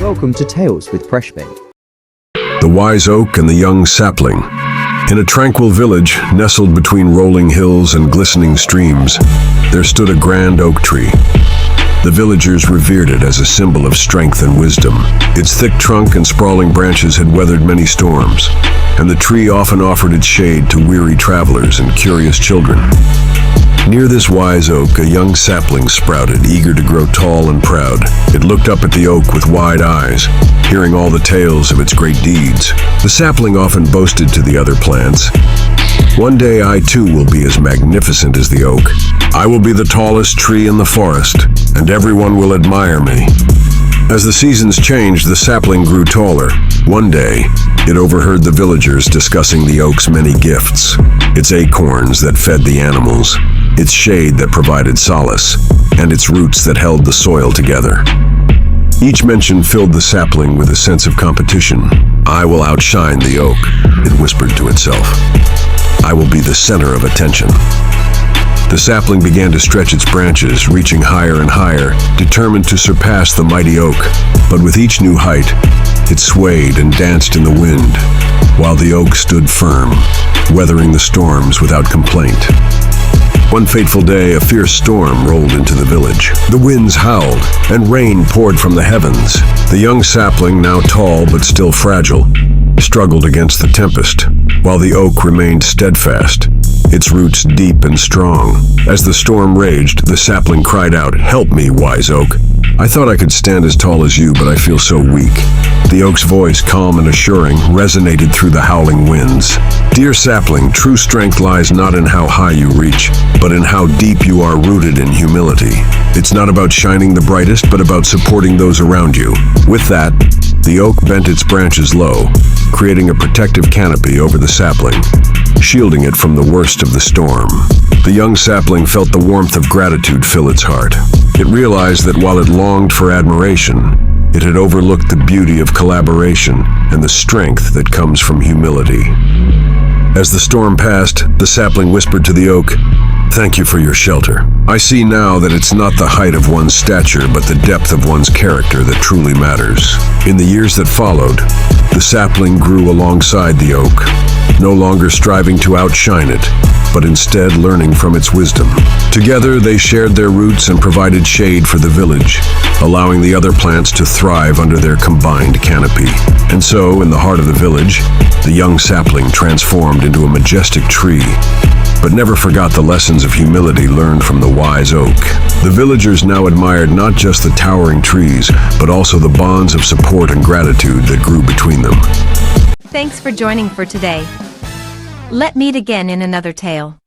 Welcome to Tales with Preshpen. The wise oak and the young sapling. In a tranquil village, nestled between rolling hills and glistening streams, there stood a grand oak tree. The villagers revered it as a symbol of strength and wisdom. Its thick trunk and sprawling branches had weathered many storms, and the tree often offered its shade to weary travelers and curious children. Near this wise oak, a young sapling sprouted, eager to grow tall and proud. It looked up at the oak with wide eyes, hearing all the tales of its great deeds. The sapling often boasted to the other plants, "One day I too will be as magnificent as the oak. I will be the tallest tree in the forest, and everyone will admire me." As the seasons changed, the sapling grew taller. One day, it overheard the villagers discussing the oak's many gifts: its acorns that fed the animals, its shade that provided solace, and its roots that held the soil together. Each mention filled the sapling with a sense of competition. "I will outshine the oak," it whispered to itself. "I will be the center of attention." The sapling began to stretch its branches, reaching higher and higher, determined to surpass the mighty oak. But with each new height, it swayed and danced in the wind, while the oak stood firm, weathering the storms without complaint. One fateful day, a fierce storm rolled into the village. The winds howled, and rain poured from the heavens. The young sapling, now tall but still fragile, struggled against the tempest, while the oak remained steadfast, its roots deep and strong. As the storm raged, the sapling cried out, "Help me, wise oak. I thought I could stand as tall as you, but I feel so weak." The oak's voice, calm and assuring, resonated through the howling winds. "Dear sapling, true strength lies not in how high you reach, but in how deep you are rooted in humility. It's not about shining the brightest, but about supporting those around you." With that, the oak bent its branches low, creating a protective canopy over the sapling, shielding it from the worst of the storm. The young sapling felt the warmth of gratitude fill its heart. It realized that while it longed for admiration, it had overlooked the beauty of collaboration and the strength that comes from humility. As the storm passed, the sapling whispered to the oak, "Thank you for your shelter. I see now that it's not the height of one's stature, but the depth of one's character that truly matters." In the years that followed, the sapling grew alongside the oak, no longer striving to outshine it, but instead learning from its wisdom. Together, they shared their roots and provided shade for the village, allowing the other plants to thrive under their combined canopy. And so, in the heart of the village, the young sapling transformed into a majestic tree, but never forgot the lessons of humility learned from the wise oak. The villagers now admired not just the towering trees, but also the bonds of support and gratitude that grew between them. Thanks for joining for today. Let's meet again in another tale.